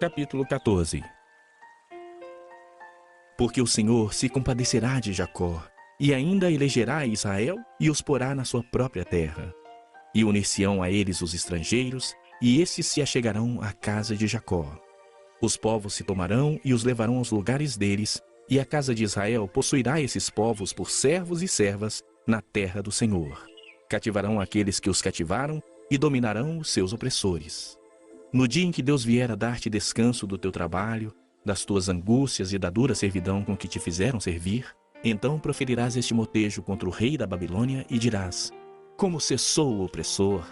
Capítulo 14. Porque o Senhor se compadecerá de Jacó, e ainda elegerá Israel e os porá na sua própria terra. E unir-se-ão a eles os estrangeiros, e estes se achegarão à casa de Jacó. Os povos se tomarão e os levarão aos lugares deles, e a casa de Israel possuirá esses povos por servos e servas na terra do Senhor. Cativarão aqueles que os cativaram e dominarão os seus opressores. No dia em que Deus vier a dar-te descanso do teu trabalho, das tuas angústias e da dura servidão com que te fizeram servir, então proferirás este motejo contra o rei da Babilônia e dirás: como cessou o opressor,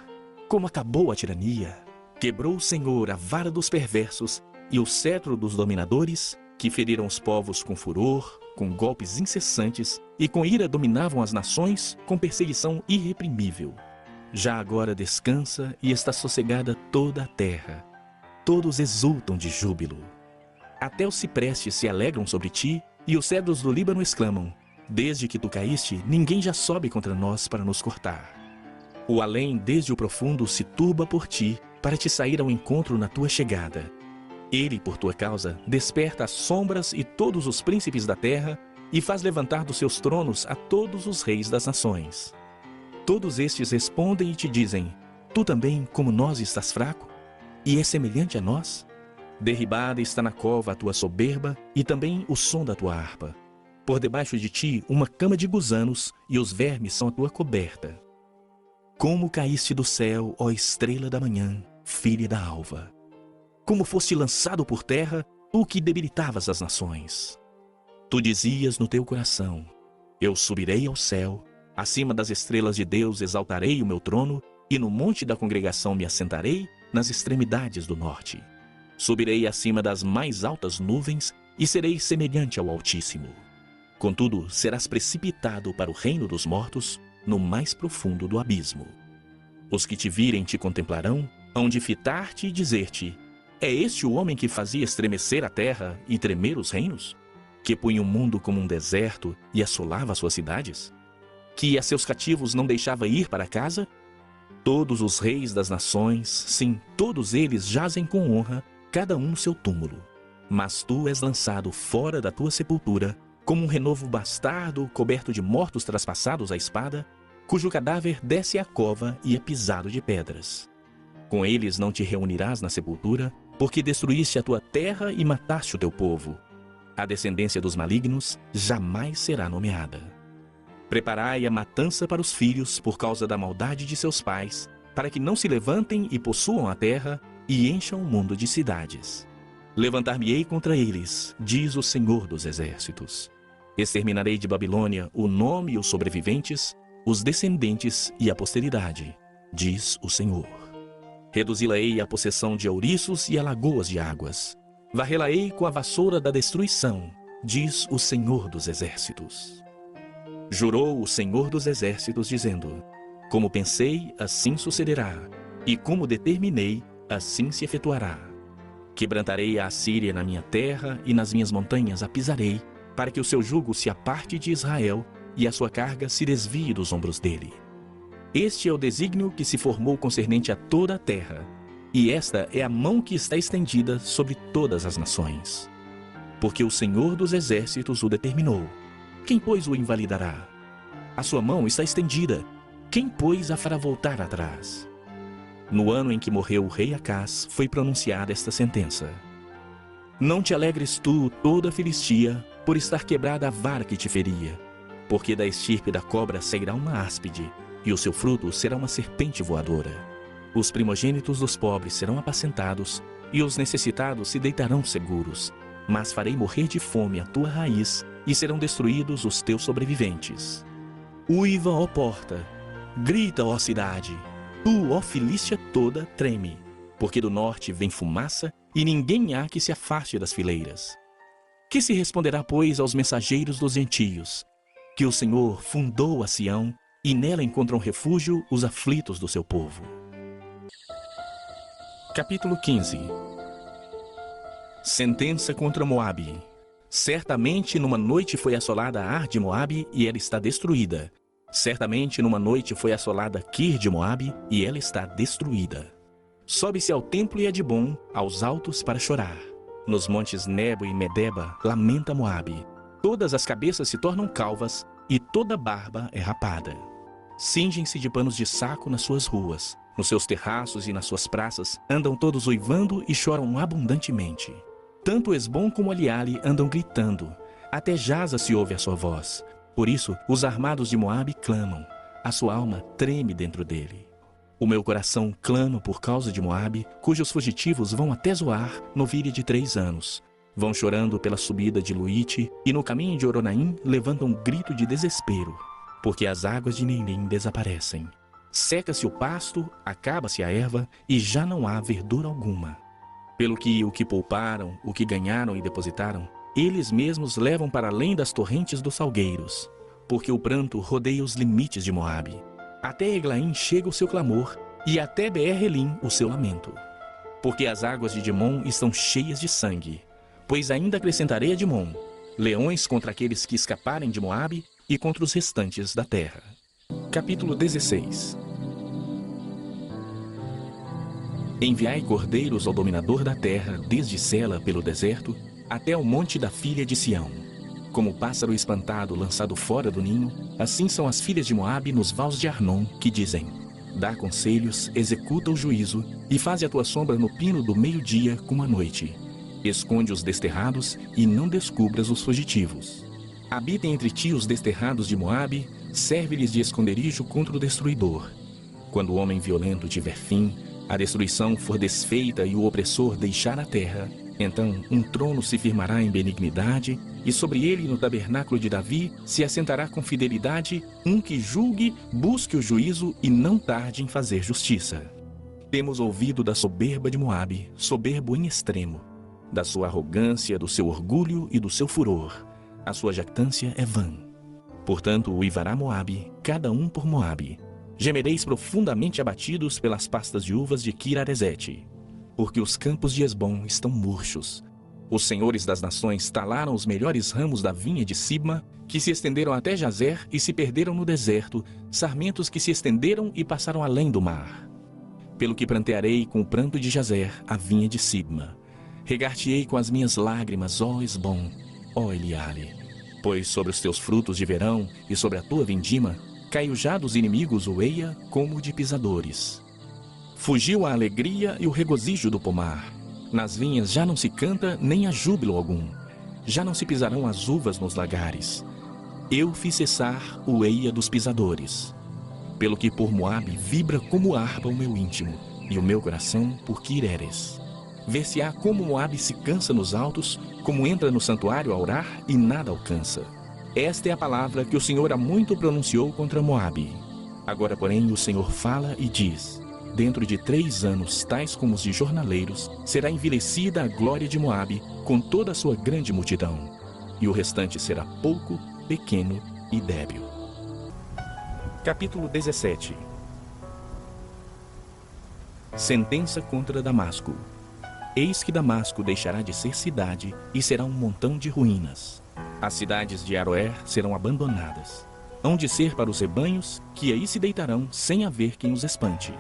como acabou a tirania, quebrou o Senhor a vara dos perversos e o cetro dos dominadores, que feriram os povos com furor, com golpes incessantes, e com ira dominavam as nações com perseguição irreprimível. Já agora descansa e está sossegada toda a terra. Todos exultam de júbilo. Até os ciprestes se alegram sobre ti, e os cedros do Líbano exclamam: desde que tu caíste, ninguém já sobe contra nós para nos cortar. O além, desde o profundo, se turba por ti, para te sair ao encontro na tua chegada. Ele, por tua causa, desperta as sombras e todos os príncipes da terra, e faz levantar dos seus tronos a todos os reis das nações. Todos estes respondem e te dizem: tu também, como nós, estás fraco? E és semelhante a nós? Derribada está na cova a tua soberba e também o som da tua harpa. Por debaixo de ti uma cama de gusanos, e os vermes são a tua coberta. Como caíste do céu, ó estrela da manhã, filha da alva! Como foste lançado por terra, tu que debilitavas as nações! Tu dizias no teu coração: eu subirei ao céu, acima das estrelas de Deus exaltarei o meu trono, e no monte da congregação me assentarei, nas extremidades do norte. Subirei acima das mais altas nuvens, e serei semelhante ao Altíssimo. Contudo, serás precipitado para o reino dos mortos, no mais profundo do abismo. Os que te virem te contemplarão, hão de fitar-te e dizer-te: é este o homem que fazia estremecer a terra e tremer os reinos? Que punha o mundo como um deserto e assolava suas cidades? Que a seus cativos não deixava ir para casa? Todos os reis das nações, sim, todos eles jazem com honra, cada um no seu túmulo. Mas tu és lançado fora da tua sepultura, como um renovo bastardo coberto de mortos traspassados à espada, cujo cadáver desce à cova e é pisado de pedras. Com eles não te reunirás na sepultura, porque destruíste a tua terra e mataste o teu povo. A descendência dos malignos jamais será nomeada. Preparai a matança para os filhos por causa da maldade de seus pais, para que não se levantem e possuam a terra e encham o mundo de cidades. Levantar-me-ei contra eles, diz o Senhor dos Exércitos. Exterminarei de Babilônia o nome e os sobreviventes, os descendentes e a posteridade, diz o Senhor. Reduzi-la-ei à possessão de ouriços e a lagoas de águas. Varrê-la-ei com a vassoura da destruição, diz o Senhor dos Exércitos. Jurou o Senhor dos Exércitos, dizendo: como pensei, assim sucederá, e como determinei, assim se efetuará. Quebrantarei a Assíria na minha terra, e nas minhas montanhas a pisarei, para que o seu jugo se aparte de Israel, e a sua carga se desvie dos ombros dele. Este é o desígnio que se formou concernente a toda a terra, e esta é a mão que está estendida sobre todas as nações. Porque o Senhor dos Exércitos o determinou. Quem, pois, o invalidará? A sua mão está estendida. Quem, pois, a fará voltar atrás? No ano em que morreu o rei Acás, foi pronunciada esta sentença: não te alegres tu, toda a Filistia, por estar quebrada a vara que te feria, porque da estirpe da cobra sairá uma áspide, e o seu fruto será uma serpente voadora. Os primogênitos dos pobres serão apacentados, e os necessitados se deitarão seguros. Mas farei morrer de fome a tua raiz, e serão destruídos os teus sobreviventes. Uiva, ó porta! Grita, ó cidade! Tu, ó Filístia toda, treme, porque do norte vem fumaça, e ninguém há que se afaste das fileiras. Que se responderá, pois, aos mensageiros dos gentios? Que o Senhor fundou a Sião, e nela encontram refúgio os aflitos do seu povo. Capítulo 15. Sentença contra Moabe. Certamente numa noite foi assolada Ar de Moabe, e ela está destruída. Certamente numa noite foi assolada Quir de Moabe, e ela está destruída. Sobe-se ao templo e Edbom, aos altos para chorar. Nos montes Nebo e Medeba lamenta Moabe. Todas as cabeças se tornam calvas e toda barba é rapada. Cingem-se de panos de saco nas suas ruas. Nos seus terraços e nas suas praças andam todos uivando e choram abundantemente. Tanto Esbom como Eliale andam gritando. Até Jaza se ouve a sua voz. Por isso, os armados de Moabe clamam. A sua alma treme dentro dele. O meu coração clama por causa de Moabe, cujos fugitivos vão até Zoar no vire de 3 anos. Vão chorando pela subida de Luite e no caminho de Oronaim levantam um grito de desespero, porque as águas de Neirim desaparecem. Seca-se o pasto, acaba-se a erva e já não há verdura alguma. Pelo que o que pouparam, o que ganharam e depositaram, eles mesmos levam para além das torrentes dos salgueiros, porque o pranto rodeia os limites de Moabe. Até Eglaim chega o seu clamor, e até Beer-Elim o seu lamento. Porque as águas de Dimon estão cheias de sangue, pois ainda acrescentarei a Dimon, leões contra aqueles que escaparem de Moabe e contra os restantes da terra. Capítulo 16. Enviai cordeiros ao dominador da terra, desde Sela pelo deserto, até o monte da filha de Sião. Como o pássaro espantado lançado fora do ninho, assim são as filhas de Moabe nos vales de Arnon, que dizem: dá conselhos, executa o juízo, e faze a tua sombra no pino do meio-dia como a noite. Esconde os desterrados e não descubras os fugitivos. Habitem entre ti os desterrados de Moabe, serve-lhes de esconderijo contra o destruidor. Quando o homem violento tiver fim, a destruição for desfeita e o opressor deixar a terra, então um trono se firmará em benignidade, e sobre ele no tabernáculo de Davi se assentará com fidelidade um que julgue, busque o juízo e não tarde em fazer justiça. Temos ouvido da soberba de Moabe, soberbo em extremo, da sua arrogância, do seu orgulho e do seu furor. A sua jactância é vã. Portanto, uivará Moabe, cada um por Moabe. Gemereis profundamente abatidos pelas pastas de uvas de Kir-Aresete, porque os campos de Esbom estão murchos. Os senhores das nações talaram os melhores ramos da vinha de Sibma, que se estenderam até Jazer e se perderam no deserto, sarmentos que se estenderam e passaram além do mar. Pelo que prantearei com o pranto de Jazer a vinha de Sibma. Regar-te-ei com as minhas lágrimas, ó Esbom, ó Eliale. Pois sobre os teus frutos de verão e sobre a tua vindima, caiu já dos inimigos o eia como de pisadores. Fugiu a alegria e o regozijo do pomar. Nas vinhas já não se canta nem há júbilo algum. Já não se pisarão as uvas nos lagares. Eu fiz cessar o eia dos pisadores. Pelo que por Moabe vibra como harpa o meu íntimo, e o meu coração por Kir-Eres. Ver-se-á como Moabe se cansa nos altos, como entra no santuário a orar e nada alcança. Esta é a palavra que o Senhor há muito pronunciou contra Moabe. Agora, porém, o Senhor fala e diz: dentro de 3 anos, tais como os de jornaleiros, será envelhecida a glória de Moabe com toda a sua grande multidão, e o restante será pouco, pequeno e débil. Capítulo 17. Sentença contra Damasco. Eis que Damasco deixará de ser cidade e será um montão de ruínas. As cidades de Aroer serão abandonadas. Hão de ser para os rebanhos, que aí se deitarão sem haver quem os espante.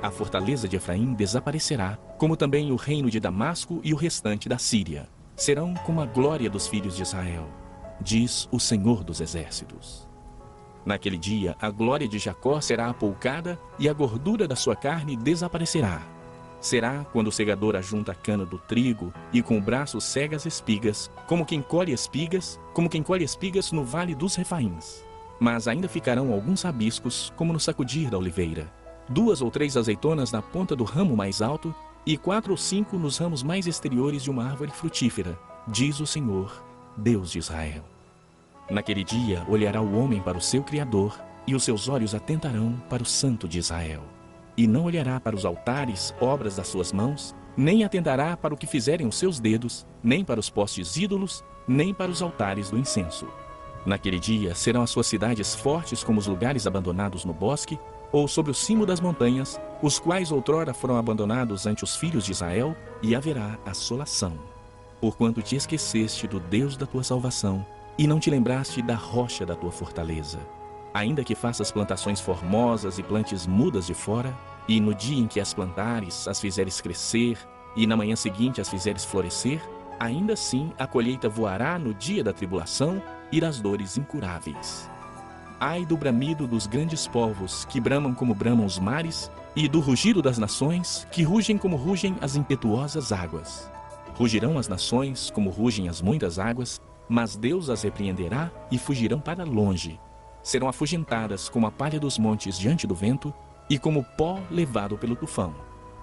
A fortaleza de Efraim desaparecerá, como também o reino de Damasco e o restante da Síria. Serão como a glória dos filhos de Israel, diz o Senhor dos Exércitos. Naquele dia, a glória de Jacó será apoucada e a gordura da sua carne desaparecerá. Será quando o segador ajunta a cana do trigo e com o braço cega as espigas, como quem colhe espigas no vale dos Refaíns. Mas ainda ficarão alguns rabiscos, como no sacudir da oliveira. 2 ou 3 azeitonas na ponta do ramo mais alto e 4 ou 5 nos ramos mais exteriores de uma árvore frutífera, diz o Senhor, Deus de Israel. Naquele dia olhará o homem para o seu Criador e os seus olhos atentarão para o Santo de Israel. E não olhará para os altares, obras das suas mãos, nem atentará para o que fizerem os seus dedos, nem para os postes ídolos, nem para os altares do incenso. Naquele dia serão as suas cidades fortes como os lugares abandonados no bosque, ou sobre o cimo das montanhas, os quais outrora foram abandonados ante os filhos de Israel, e haverá assolação. Porquanto te esqueceste do Deus da tua salvação, e não te lembraste da rocha da tua fortaleza. Ainda que faças plantações formosas e plantes mudas de fora, E no dia em que as plantares, as fizeres crescer, e na manhã seguinte as fizeres florescer, ainda assim a colheita voará no dia da tribulação e das dores incuráveis. Ai do bramido dos grandes povos, que bramam como bramam os mares, e do rugido das nações, que rugem como rugem as impetuosas águas. Rugirão as nações como rugem as muitas águas, mas Deus as repreenderá e fugirão para longe. Serão afugentadas como a palha dos montes diante do vento, e como pó levado pelo tufão.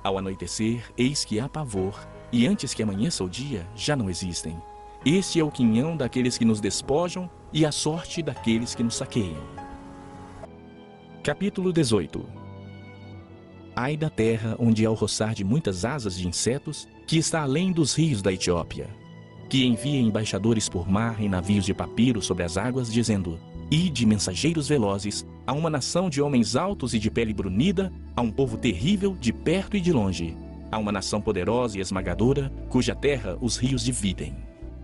Ao anoitecer, eis que há pavor, e antes que amanheça o dia, já não existem. Este é o quinhão daqueles que nos despojam e a sorte daqueles que nos saqueiam. Capítulo 18. Ai da terra onde há o roçar de muitas asas de insetos, que está além dos rios da Etiópia, que envia embaixadores por mar em navios de papiro sobre as águas, dizendo: Ide, mensageiros velozes, a uma nação de homens altos e de pele brunida, a um povo terrível de perto e de longe, a uma nação poderosa e esmagadora, cuja terra os rios dividem.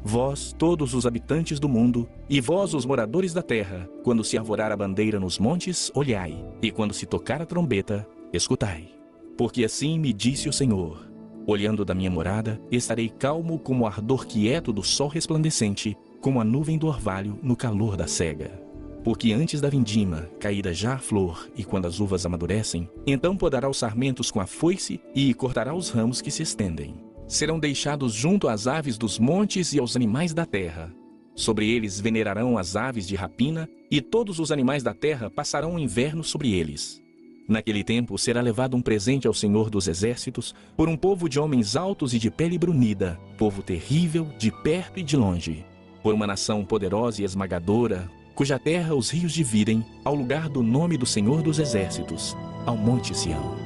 Vós, todos os habitantes do mundo, e vós, os moradores da terra, quando se arvorar a bandeira nos montes, olhai, e quando se tocar a trombeta, escutai. Porque assim me disse o Senhor: olhando da minha morada, estarei calmo como o ardor quieto do sol resplandecente, como a nuvem do orvalho no calor da cega. Porque antes da vindima, caída já a flor, e quando as uvas amadurecem, então podará os sarmentos com a foice e cortará os ramos que se estendem. Serão deixados junto às aves dos montes e aos animais da terra. Sobre eles venerarão as aves de rapina, e todos os animais da terra passarão o inverno sobre eles. Naquele tempo será levado um presente ao Senhor dos Exércitos, por um povo de homens altos e de pele brunida, povo terrível de perto e de longe, por uma nação poderosa e esmagadora, cuja terra os rios dividem, ao lugar do nome do Senhor dos Exércitos, ao Monte Sião.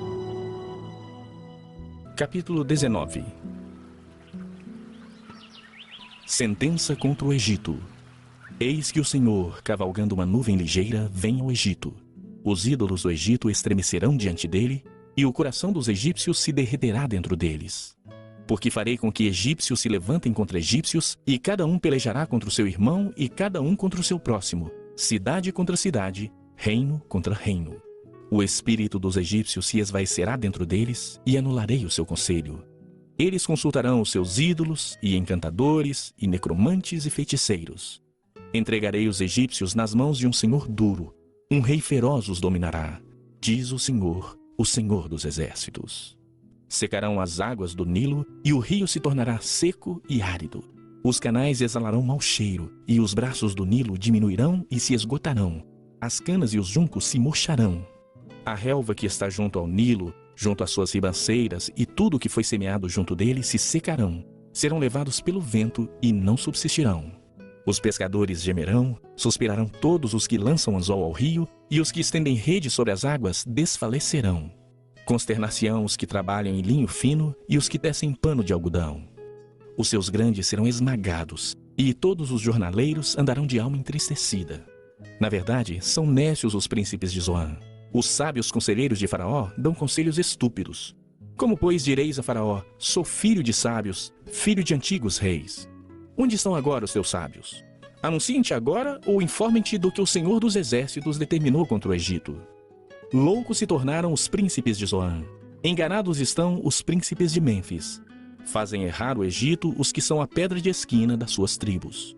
Capítulo 19. Sentença contra o Egito. Eis que o Senhor, cavalgando uma nuvem ligeira, vem ao Egito. Os ídolos do Egito estremecerão diante dele, e o coração dos egípcios se derreterá dentro deles. Porque farei com que egípcios se levantem contra egípcios, e cada um pelejará contra o seu irmão, e cada um contra o seu próximo, cidade contra cidade, reino contra reino. O espírito dos egípcios se esvaecerá dentro deles, e anularei o seu conselho. Eles consultarão os seus ídolos, e encantadores, e necromantes e feiticeiros. Entregarei os egípcios nas mãos de um senhor duro, um rei feroz os dominará, diz o Senhor dos Exércitos. Secarão as águas do Nilo, e o rio se tornará seco e árido. Os canais exalarão mau cheiro, e os braços do Nilo diminuirão e se esgotarão. As canas e os juncos se murcharão. A relva que está junto ao Nilo, junto às suas ribanceiras, e tudo que foi semeado junto dele se secarão. Serão levados pelo vento e não subsistirão. Os pescadores gemerão, suspirarão todos os que lançam anzol ao rio, e os que estendem rede sobre as águas desfalecerão. Consternar-se-ão os que trabalham em linho fino e os que tecem pano de algodão. Os seus grandes serão esmagados, e todos os jornaleiros andarão de alma entristecida. Na verdade, são nécios os príncipes de Zoan. Os sábios conselheiros de Faraó dão conselhos estúpidos. Como, pois, direis a Faraó: sou filho de sábios, filho de antigos reis? Onde estão agora os teus sábios? Anunciem-te agora ou informem-te do que o Senhor dos Exércitos determinou contra o Egito. Loucos se tornaram os príncipes de Zoan. Enganados estão os príncipes de Mênfis. Fazem errar o Egito os que são a pedra de esquina das suas tribos.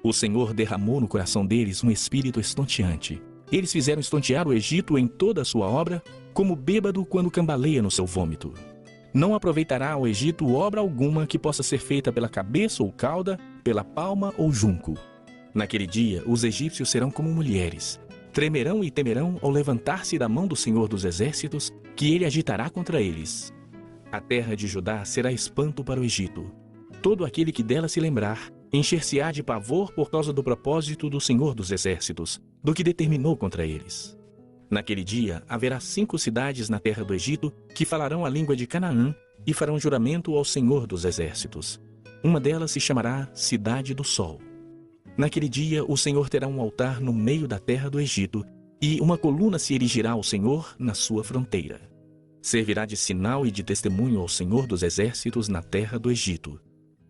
O Senhor derramou no coração deles um espírito estonteante. Eles fizeram estontear o Egito em toda a sua obra, como bêbado quando cambaleia no seu vômito. Não aproveitará ao Egito obra alguma que possa ser feita pela cabeça ou cauda, pela palma ou junco. Naquele dia, os egípcios serão como mulheres. Tremerão e temerão ao levantar-se da mão do Senhor dos Exércitos, que ele agitará contra eles. A terra de Judá será espanto para o Egito. Todo aquele que dela se lembrar, encher-se-á de pavor por causa do propósito do Senhor dos Exércitos, do que determinou contra eles. Naquele dia haverá 5 cidades na terra do Egito que falarão a língua de Canaã e farão juramento ao Senhor dos Exércitos. Uma delas se chamará Cidade do Sol. Naquele dia o Senhor terá um altar no meio da terra do Egito, e uma coluna se erigirá ao Senhor na sua fronteira. Servirá de sinal e de testemunho ao Senhor dos Exércitos na terra do Egito.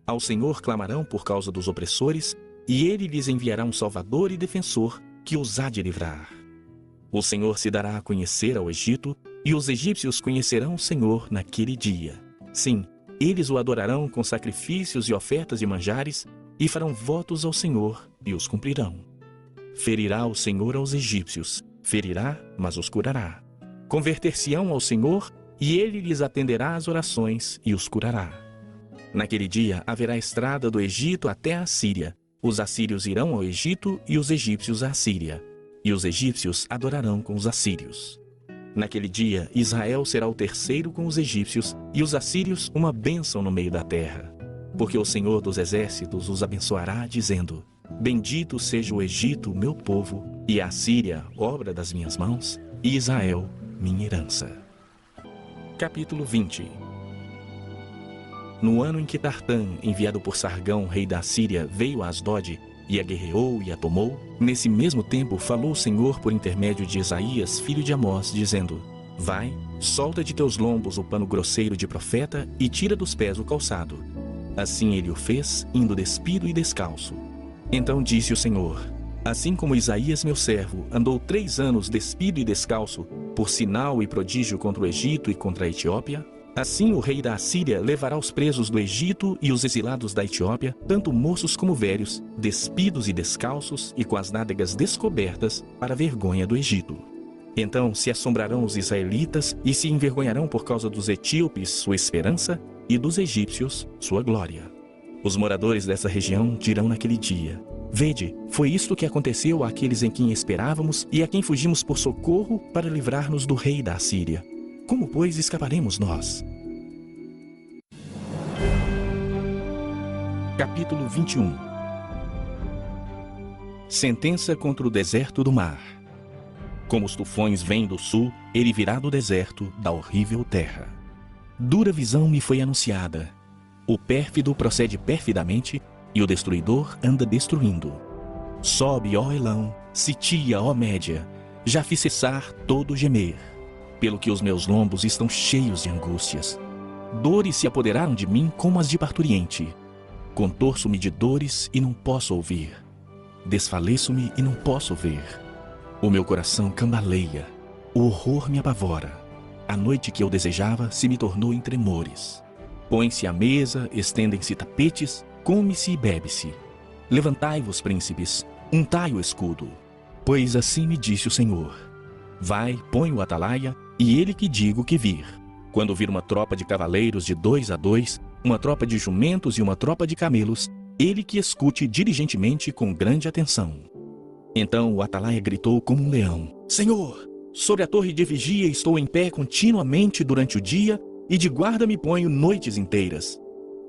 Ao Senhor clamarão por causa dos opressores, e ele lhes enviará um salvador e defensor que os há de livrar. O Senhor se dará a conhecer ao Egito, e os egípcios conhecerão o Senhor naquele dia. Sim, eles o adorarão com sacrifícios e ofertas de manjares, e farão votos ao Senhor, e os cumprirão. Ferirá o Senhor aos egípcios, ferirá, mas os curará. Converter-se-ão ao Senhor, e ele lhes atenderá às orações, e os curará. Naquele dia haverá estrada do Egito até a Síria. Os assírios irão ao Egito, e os egípcios à Síria. E os egípcios adorarão com os assírios. Naquele dia, Israel será o terceiro com os egípcios, e os assírios uma bênção no meio da terra. Porque o Senhor dos exércitos os abençoará, dizendo: Bendito seja o Egito, meu povo, e a Síria, obra das minhas mãos, e Israel, minha herança. Capítulo 20. No ano em que Tartã, enviado por Sargão, rei da Síria, veio a Asdod, e a guerreou e a tomou, nesse mesmo tempo falou o Senhor por intermédio de Isaías, filho de Amós, dizendo: Vai, solta de teus lombos o pano grosseiro de profeta, e tira dos pés o calçado. Assim ele o fez, indo despido e descalço. Então disse o Senhor: Assim como Isaías meu servo andou 3 anos despido e descalço, por sinal e prodígio contra o Egito e contra a Etiópia, assim o rei da Assíria levará os presos do Egito e os exilados da Etiópia, tanto moços como velhos, despidos e descalços e com as nádegas descobertas, para a vergonha do Egito. Então se assombrarão os israelitas e se envergonharão por causa dos etíopes, sua esperança, e dos egípcios, sua glória. Os moradores dessa região dirão naquele dia: Vede, foi isto que aconteceu àqueles em quem esperávamos e a quem fugimos por socorro para livrar-nos do rei da Assíria. Como, pois, escaparemos nós? Capítulo 21. Sentença contra o deserto do mar. Como os tufões vêm do sul, ele virá do deserto, da horrível terra. Dura visão me foi anunciada. O pérfido procede perfidamente, e o destruidor anda destruindo. Sobe, ó Elão, sitia, ó Média, já fiz cessar todo gemer, pelo que os meus lombos estão cheios de angústias. Dores se apoderaram de mim como as de parturiente. Contorço-me de dores e não posso ouvir. Desfaleço-me e não posso ver. O meu coração cambaleia, o horror me apavora. A noite que eu desejava se me tornou em tremores. Põe-se à mesa, estendem-se tapetes, come-se e bebe-se. Levantai-vos, príncipes, untai o escudo. Pois assim me disse o Senhor: Vai, põe o atalaia, e ele que digo que vir. Quando vir uma tropa de cavaleiros de 2 a 2, uma tropa de jumentos e uma tropa de camelos, ele que escute diligentemente com grande atenção. Então o atalaia gritou como um leão: Senhor, sobre a torre de vigia estou em pé continuamente durante o dia, e de guarda me ponho noites inteiras.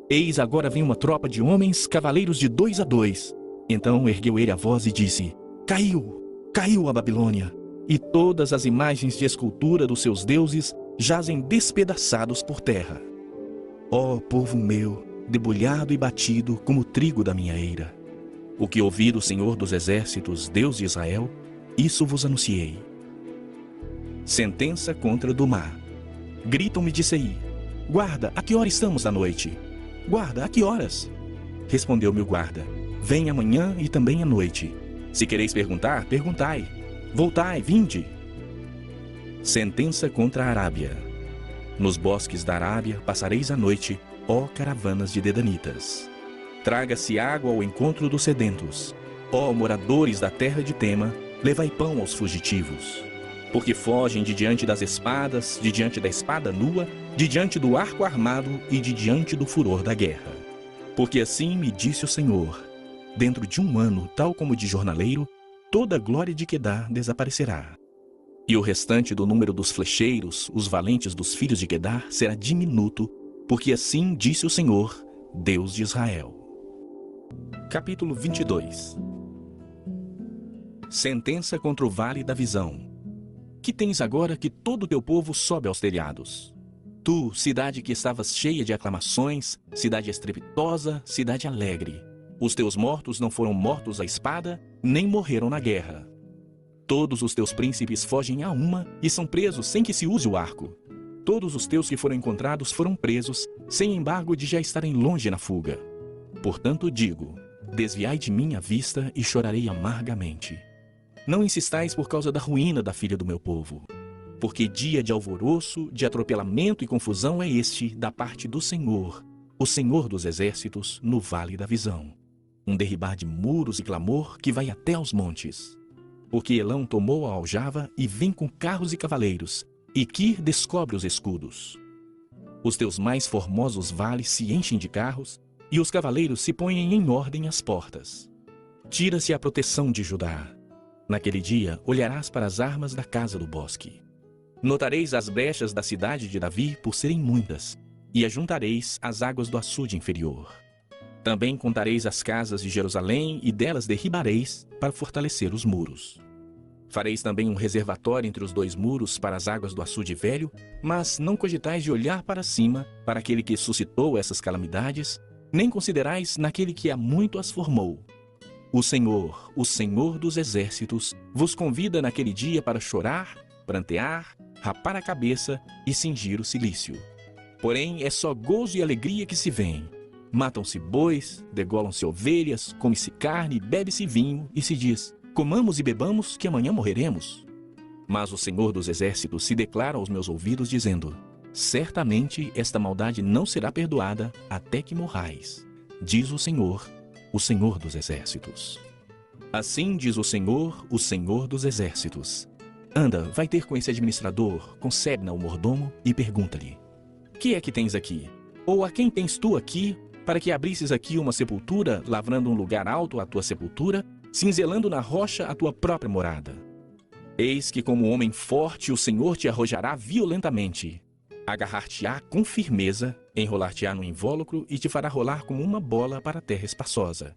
Eis agora vem uma tropa de homens, cavaleiros de 2 a 2. Então ergueu ele a voz e disse: Caiu, caiu a Babilônia, e todas as imagens de escultura dos seus deuses jazem despedaçados por terra. Ó povo meu, debulhado e batido como o trigo da minha eira. O que ouvi do Senhor dos exércitos, Deus de Israel, isso vos anunciei. Sentença contra Dumá. Gritam-me de Seir: Guarda, a que hora estamos da noite? Guarda, a que horas? Respondeu-me o guarda: Vem amanhã e também à noite. Se quereis perguntar, perguntai. Voltai, vinde. Sentença contra a Arábia. Nos bosques da Arábia passareis a noite, ó caravanas de dedanitas. Traga-se água ao encontro dos sedentos. Ó moradores da terra de Tema, levai pão aos fugitivos. Porque fogem de diante das espadas, de diante da espada nua, de diante do arco armado e de diante do furor da guerra. Porque assim me disse o Senhor: dentro de 1 ano, tal como de jornaleiro, toda a glória de Quedar desaparecerá. E o restante do número dos flecheiros, os valentes dos filhos de Quedar, será diminuto, porque assim disse o Senhor, Deus de Israel. Capítulo 22. Sentença contra o vale da visão. Que tens agora que todo o teu povo sobe aos telhados? Tu, cidade que estavas cheia de aclamações, cidade estrepitosa, cidade alegre. Os teus mortos não foram mortos à espada, nem morreram na guerra. Todos os teus príncipes fogem a uma e são presos sem que se use o arco. Todos os teus que foram encontrados foram presos, sem embargo de já estarem longe na fuga. Portanto digo: desviai de mim a vista e chorarei amargamente. Não insistais por causa da ruína da filha do meu povo. Porque dia de alvoroço, de atropelamento e confusão é este da parte do Senhor, o Senhor dos exércitos, no vale da visão. Um derribar de muros e clamor que vai até aos montes. Porque Elão tomou a aljava e vem com carros e cavaleiros, e Quir descobre os escudos. Os teus mais formosos vales se enchem de carros, e os cavaleiros se põem em ordem às portas. Tira-se a proteção de Judá. Naquele dia olharás para as armas da casa do bosque. Notareis as brechas da cidade de Davi por serem muitas, e ajuntareis as águas do açude inferior. Também contareis as casas de Jerusalém e delas derribareis para fortalecer os muros. Fareis também um reservatório entre os dois muros para as águas do açude velho, mas não cogitais de olhar para cima, para aquele que suscitou essas calamidades, nem considerais naquele que há muito as formou. O Senhor dos exércitos, vos convida naquele dia para chorar, prantear, rapar a cabeça e cingir o cilício. Porém, é só gozo e alegria que se vêem. Matam-se bois, degolam-se ovelhas, come-se carne, bebe-se vinho, e se diz: comamos e bebamos, que amanhã morreremos. Mas o Senhor dos exércitos se declara aos meus ouvidos, dizendo: certamente esta maldade não será perdoada até que morrais, diz o Senhor dos exércitos. Assim diz o Senhor dos exércitos: anda, vai ter com esse administrador, com Sebna o mordomo, e pergunta-lhe: que é que tens aqui? Ou a quem tens tu aqui, para que abrisses aqui uma sepultura, lavrando um lugar alto à tua sepultura, cinzelando na rocha a tua própria morada? Eis que como homem forte o Senhor te arrojará violentamente, agarrar-te-á com firmeza, enrolar-te-á no invólucro e te fará rolar como uma bola para a terra espaçosa.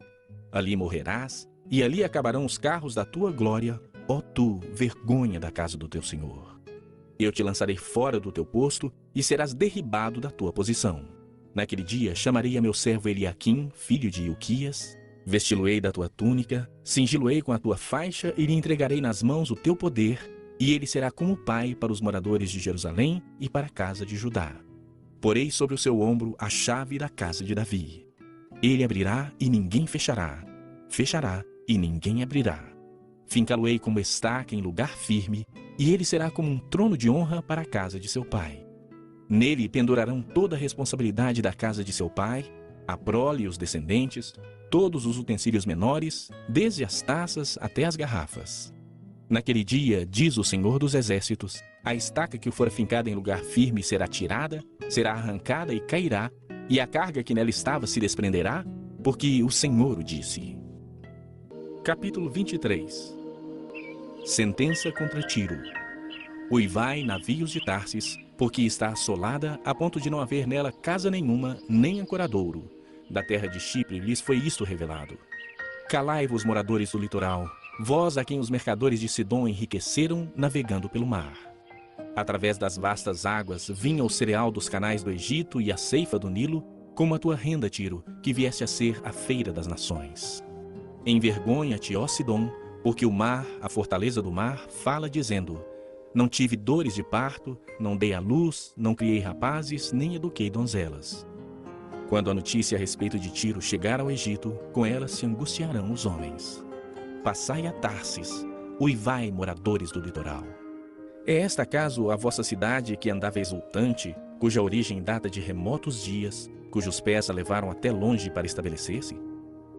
Ali morrerás, e ali acabarão os carros da tua glória, ó tu, vergonha da casa do teu Senhor. Eu te lançarei fora do teu posto, e serás derribado da tua posição. Naquele dia chamarei a meu servo Eliaquim, filho de Ilquias, vesti-lo-ei da tua túnica, cingi-lo-ei com a tua faixa, e lhe entregarei nas mãos o teu poder, e ele será como pai para os moradores de Jerusalém e para a casa de Judá. Porei sobre o seu ombro a chave da casa de Davi. Ele abrirá e ninguém fechará, fechará e ninguém abrirá. Fincá-lo-ei como estaca em lugar firme, e ele será como um trono de honra para a casa de seu pai. Nele pendurarão toda a responsabilidade da casa de seu pai, a prole e os descendentes, todos os utensílios menores, desde as taças até as garrafas. Naquele dia, diz o Senhor dos exércitos, a estaca que for fincada em lugar firme será tirada, será arrancada e cairá, e a carga que nela estava se desprenderá, porque o Senhor o disse. Capítulo 23. Sentença contra Tiro. Uivai, navios de Tarsis, porque está assolada a ponto de não haver nela casa nenhuma, nem ancoradouro. Da terra de Chipre lhes foi isto revelado. Calai-vos, moradores do litoral, vós a quem os mercadores de Sidom enriqueceram navegando pelo mar. Através das vastas águas vinha o cereal dos canais do Egito e a ceifa do Nilo, como a tua renda, Tiro, que vieste a ser a feira das nações. Envergonha-te, ó Sidom, porque o mar, a fortaleza do mar, fala dizendo: não tive dores de parto, não dei à luz, não criei rapazes, nem eduquei donzelas. Quando a notícia a respeito de Tiro chegar ao Egito, com ela se angustiarão os homens. Passai a Tarsis, uivai, moradores do litoral. É esta acaso a vossa cidade que andava exultante, cuja origem data de remotos dias, cujos pés a levaram até longe para estabelecer-se?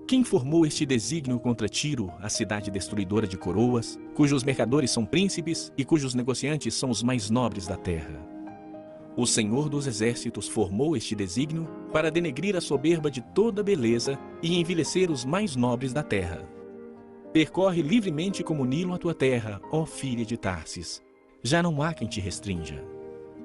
Quem formou este desígnio contra Tiro, a cidade destruidora de coroas, cujos mercadores são príncipes e cujos negociantes são os mais nobres da terra? O Senhor dos exércitos formou este desígnio para denegrir a soberba de toda beleza e envilecer os mais nobres da terra. Percorre livremente como Nilo a tua terra, ó filha de Tarsis. Já não há quem te restrinja.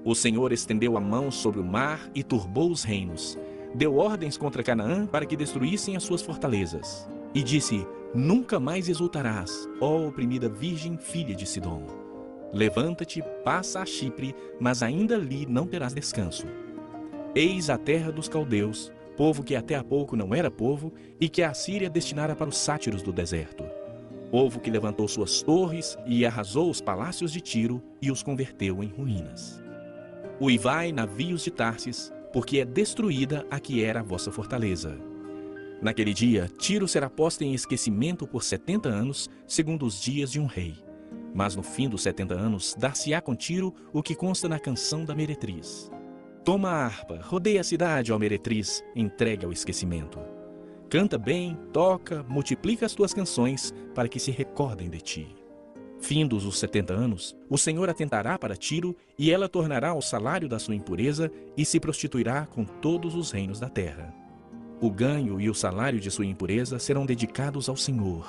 O Senhor estendeu a mão sobre o mar e turbou os reinos. Deu ordens contra Canaã para que destruíssem as suas fortalezas. E disse: nunca mais exultarás, ó oprimida virgem filha de Sidom. Levanta-te, passa a Chipre, mas ainda ali não terás descanso. Eis a terra dos caldeus, povo que até há pouco não era povo, e que a Assíria destinara para os sátiros do deserto. Povo que levantou suas torres e arrasou os palácios de Tiro e os converteu em ruínas. Uivai, navios de Tarsis, porque é destruída a que era a vossa fortaleza. Naquele dia, Tiro será posta em esquecimento por 70 anos, segundo os dias de um rei. Mas no fim dos 70 anos, dar-se-á com Tiro o que consta na canção da meretriz. Toma a harpa, rodeia a cidade, ó meretriz, entregue ao esquecimento. Canta bem, toca, multiplica as tuas canções, para que se recordem de ti. Findos os 70 anos, o Senhor atentará para Tiro, e ela tornará ao salário da sua impureza, e se prostituirá com todos os reinos da terra. O ganho e o salário de sua impureza serão dedicados ao Senhor.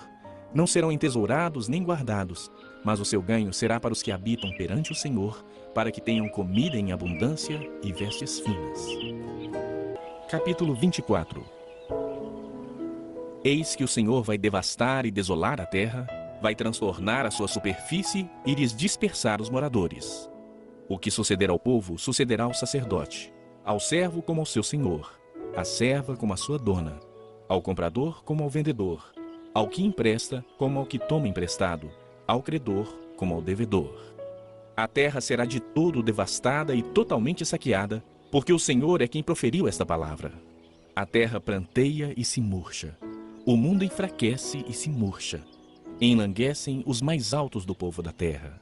Não serão entesourados nem guardados, mas o seu ganho será para os que habitam perante o Senhor, para que tenham comida em abundância e vestes finas. Capítulo 24. Eis que o Senhor vai devastar e desolar a terra, vai transtornar a sua superfície e lhes dispersar os moradores. O que suceder ao povo sucederá ao sacerdote, ao servo como ao seu senhor, à serva como à sua dona, ao comprador como ao vendedor, ao que empresta como ao que toma emprestado, ao credor como ao devedor. A terra será de todo devastada e totalmente saqueada, porque o Senhor é quem proferiu esta palavra. A terra pranteia e se murcha, o mundo enfraquece e se murcha, enlanguecem os mais altos do povo da terra.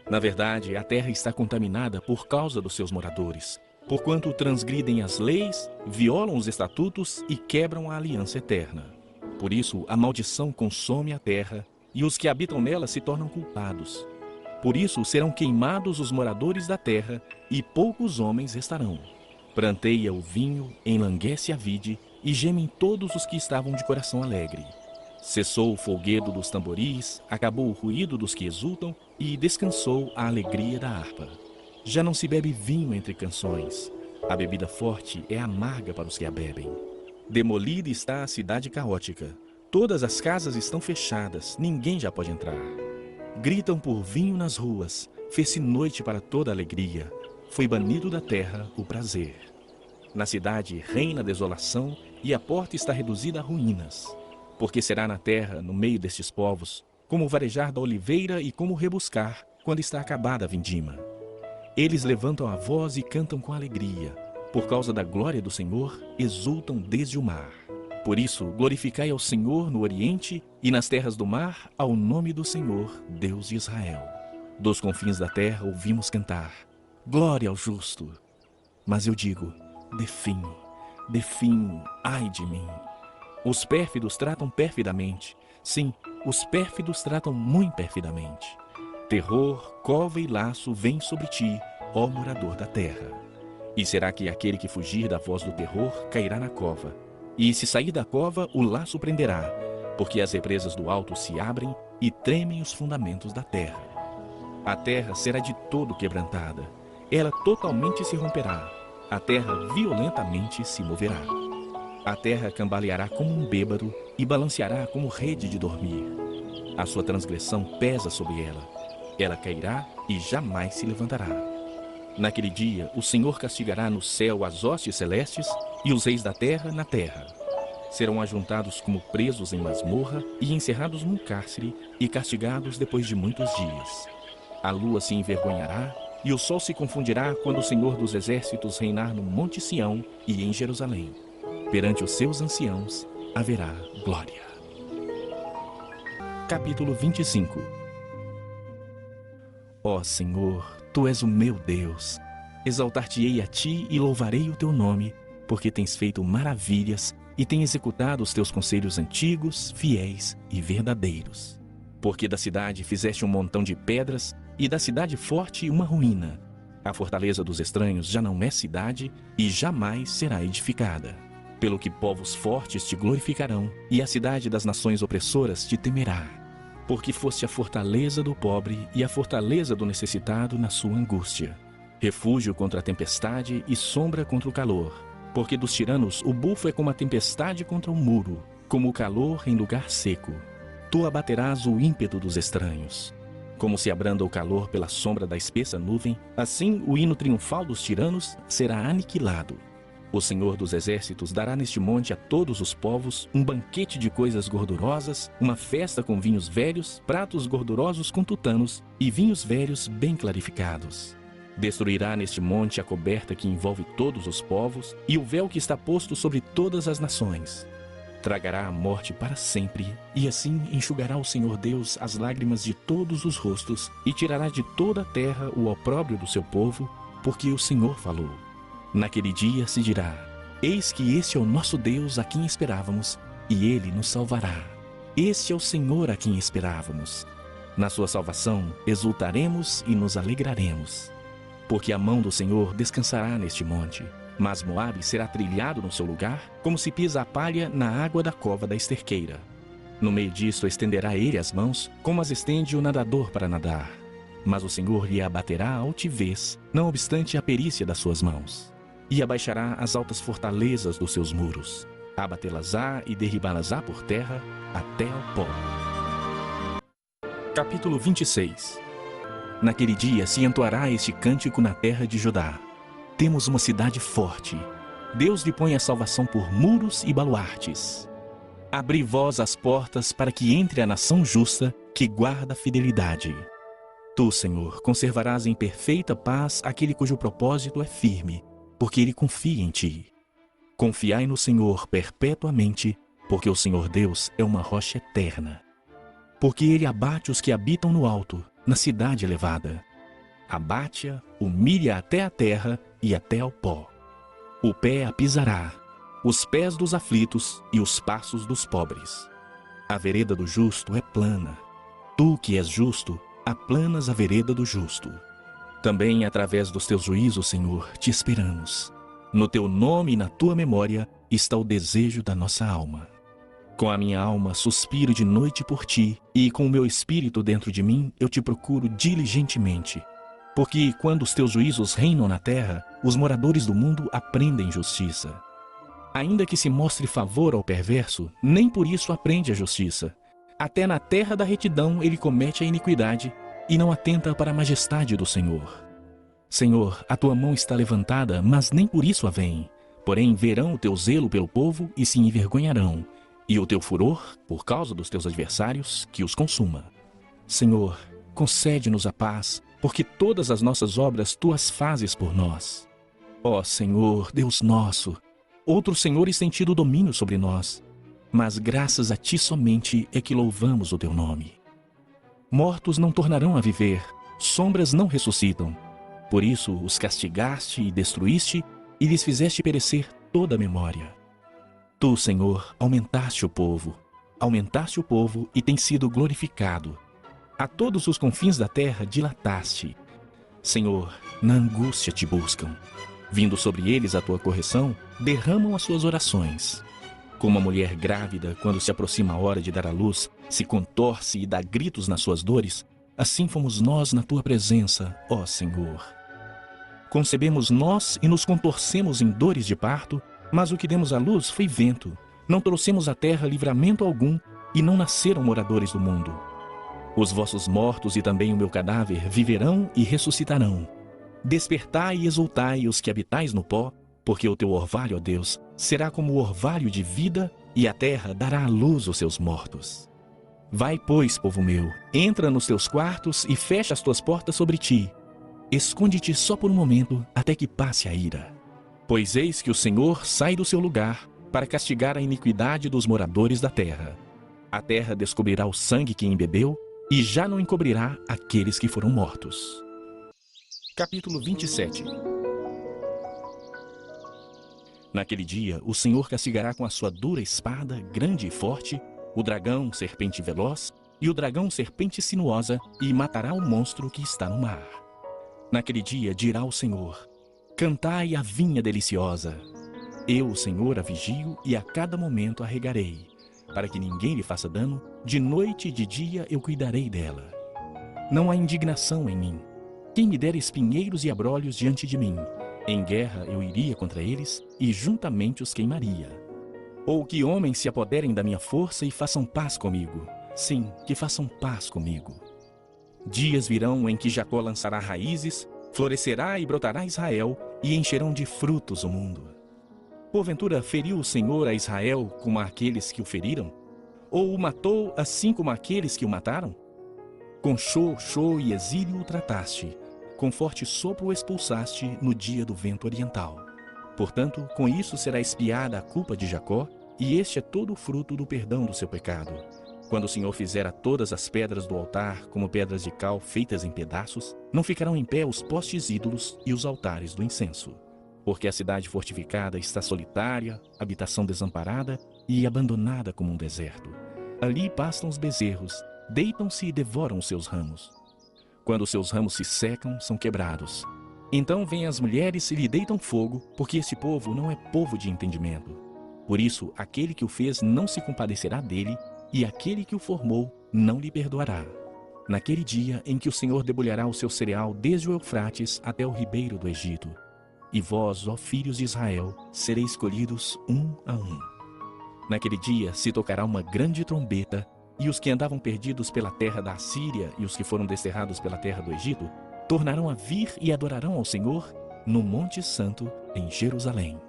Na verdade, a terra está contaminada por causa dos seus moradores, porquanto transgridem as leis, violam os estatutos e quebram a aliança eterna. Por isso, a maldição consome a terra, e os que habitam nela se tornam culpados. Por isso, serão queimados os moradores da terra, e poucos homens restarão. Pranteia o vinho, enlanguece a vide, e gemem todos os que estavam de coração alegre. Cessou o folguedo dos tamboris, acabou o ruído dos que exultam, e descansou a alegria da harpa. Já não se bebe vinho entre canções. A bebida forte é amarga para os que a bebem. Demolida está a cidade caótica. Todas as casas estão fechadas, ninguém já pode entrar. Gritam por vinho nas ruas, fez-se noite para toda alegria. Foi banido da terra o prazer. Na cidade reina a desolação e a porta está reduzida a ruínas. Porque será na terra, no meio destes povos, como o varejar da oliveira e como rebuscar, quando está acabada a vindima. Eles levantam a voz e cantam com alegria. Por causa da glória do Senhor, exultam desde o mar. Por isso, glorificai ao Senhor no Oriente e nas terras do mar, ao nome do Senhor, Deus de Israel. Dos confins da terra ouvimos cantar, glória ao justo. Mas eu digo, definho, definho, ai de mim. Os pérfidos tratam perfidamente. Sim, os pérfidos tratam muito perfidamente. Terror, cova e laço vêm sobre ti, ó morador da terra. E será que aquele que fugir da voz do terror cairá na cova? E se sair da cova, o laço prenderá, porque as represas do alto se abrem e tremem os fundamentos da terra. A terra será de todo quebrantada, ela totalmente se romperá, a terra violentamente se moverá. A terra cambaleará como um bêbado e balanceará como rede de dormir. A sua transgressão pesa sobre ela. Ela cairá e jamais se levantará. Naquele dia, o Senhor castigará no céu as hostes celestes e os reis da terra na terra. Serão ajuntados como presos em masmorra e encerrados num cárcere e castigados depois de muitos dias. A lua se envergonhará e o sol se confundirá quando o Senhor dos exércitos reinar no Monte Sião e em Jerusalém. Perante os seus anciãos haverá glória. Capítulo 25. Ó Senhor, Tu és o meu Deus. Exaltar-te-ei a Ti e louvarei o Teu nome, porque tens feito maravilhas e tens executado os Teus conselhos antigos, fiéis e verdadeiros. Porque da cidade fizeste um montão de pedras e da cidade forte uma ruína. A fortaleza dos estranhos já não é cidade e jamais será edificada. Pelo que povos fortes te glorificarão e a cidade das nações opressoras te temerá. Porque foste a fortaleza do pobre e a fortaleza do necessitado na sua angústia. Refúgio contra a tempestade e sombra contra o calor. Porque dos tiranos o bufo é como a tempestade contra o muro, como o calor em lugar seco. Tu abaterás o ímpeto dos estranhos. Como se abranda o calor pela sombra da espessa nuvem, assim o hino triunfal dos tiranos será aniquilado. O Senhor dos exércitos dará neste monte a todos os povos um banquete de coisas gordurosas, uma festa com vinhos velhos, pratos gordurosos com tutanos e vinhos velhos bem clarificados. Destruirá neste monte a coberta que envolve todos os povos e o véu que está posto sobre todas as nações. Tragará a morte para sempre, e assim enxugará o Senhor Deus as lágrimas de todos os rostos, e tirará de toda a terra o opróbrio do seu povo, porque o Senhor falou. Naquele dia se dirá: eis que este é o nosso Deus a quem esperávamos, e ele nos salvará. Este é o Senhor a quem esperávamos. Na sua salvação exultaremos e nos alegraremos. Porque a mão do Senhor descansará neste monte, mas Moabe será trilhado no seu lugar, como se pisa a palha na água da cova da esterqueira. No meio disto estenderá ele as mãos, como as estende o nadador para nadar. Mas o Senhor lhe abaterá a altivez, não obstante a perícia das suas mãos. E abaixará as altas fortalezas dos seus muros. Abatê-las-á e derribá-las-á por terra, até ao pó. Capítulo 26. Naquele dia se entoará este cântico na terra de Judá. Temos uma cidade forte. Deus lhe põe a salvação por muros e baluartes. Abri vós as portas para que entre a nação justa, que guarda a fidelidade. Tu, Senhor, conservarás em perfeita paz aquele cujo propósito é firme, porque ele confia em ti. Confiai no Senhor perpetuamente, porque o Senhor Deus é uma rocha eterna. Porque ele abate os que habitam no alto, na cidade elevada. Abate-a, humilha até a terra e até ao pó. O pé a pisará, os pés dos aflitos e os passos dos pobres. A vereda do justo é plana. Tu, que és justo, aplanas a vereda do justo. Também através dos teus juízos, Senhor, te esperamos. No teu nome e na tua memória está o desejo da nossa alma. Com a minha alma suspiro de noite por ti, e com o meu espírito dentro de mim eu te procuro diligentemente. Porque quando os teus juízos reinam na terra, os moradores do mundo aprendem justiça. Ainda que se mostre favor ao perverso, nem por isso aprende a justiça. Até na terra da retidão ele comete a iniquidade, e não atenta para a majestade do Senhor. Senhor, a tua mão está levantada, mas nem por isso a veem. Porém verão o teu zelo pelo povo e se envergonharão, e o teu furor, por causa dos teus adversários, que os consuma. Senhor, concede-nos a paz, porque todas as nossas obras tu as fazes por nós. Ó Senhor, Deus nosso, outros senhores têm tido domínio sobre nós, mas graças a ti somente é que louvamos o teu nome. Mortos não tornarão a viver, sombras não ressuscitam. Por isso os castigaste e destruíste, e lhes fizeste perecer toda a memória. Tu, Senhor, aumentaste o povo e tem sido glorificado. A todos os confins da terra dilataste. Senhor, na angústia te buscam. Vindo sobre eles a tua correção, derramam as suas orações. Como a mulher grávida, quando se aproxima a hora de dar à luz, se contorce e dá gritos nas suas dores, assim fomos nós na tua presença, ó Senhor. Concebemos nós e nos contorcemos em dores de parto, mas o que demos à luz foi vento. Não trouxemos à terra livramento algum, e não nasceram moradores do mundo. Os vossos mortos e também o meu cadáver viverão e ressuscitarão. Despertai e exultai os que habitais no pó, porque o teu orvalho, ó Deus, será como o orvalho de vida, e a terra dará à luz os seus mortos. Vai, pois, povo meu, entra nos teus quartos e fecha as tuas portas sobre ti. Esconde-te só por um momento, até que passe a ira. Pois eis que o Senhor sai do seu lugar para castigar a iniquidade dos moradores da terra. A terra descobrirá o sangue que embebeu, e já não encobrirá aqueles que foram mortos. Capítulo 27. Naquele dia, o Senhor castigará com a sua dura espada, grande e forte, o dragão, serpente veloz, e o dragão, serpente sinuosa, e matará o monstro que está no mar. Naquele dia dirá o Senhor: cantai a vinha deliciosa. Eu, o Senhor, a vigio e a cada momento a regarei, para que ninguém lhe faça dano, de noite e de dia eu cuidarei dela. Não há indignação em mim. Quem me dera espinheiros e abrolhos diante de mim, em guerra eu iria contra eles e juntamente os queimaria. Ou que homens se apoderem da minha força e façam paz comigo. Sim, que façam paz comigo. Dias virão em que Jacó lançará raízes, florescerá e brotará Israel, e encherão de frutos o mundo. Porventura feriu o Senhor a Israel como aqueles que o feriram? Ou o matou assim como aqueles que o mataram? Com chou e exílio o trataste, com forte sopro o expulsaste no dia do vento oriental. Portanto, com isso será expiada a culpa de Jacó, e este é todo o fruto do perdão do seu pecado. Quando o Senhor fizer a todas as pedras do altar como pedras de cal feitas em pedaços, não ficarão em pé os postes ídolos e os altares do incenso. Porque a cidade fortificada está solitária, habitação desamparada e abandonada como um deserto. Ali pastam os bezerros, deitam-se e devoram os seus ramos. Quando os seus ramos se secam, são quebrados. Então vêm as mulheres e lhe deitam fogo, porque esse povo não é povo de entendimento. Por isso, aquele que o fez não se compadecerá dele, e aquele que o formou não lhe perdoará. Naquele dia em que o Senhor debulhará o seu cereal desde o Eufrates até o ribeiro do Egito. E vós, ó filhos de Israel, sereis escolhidos um a um. Naquele dia se tocará uma grande trombeta, e os que andavam perdidos pela terra da Assíria e os que foram desterrados pela terra do Egito tornarão a vir e adorarão ao Senhor no Monte Santo em Jerusalém.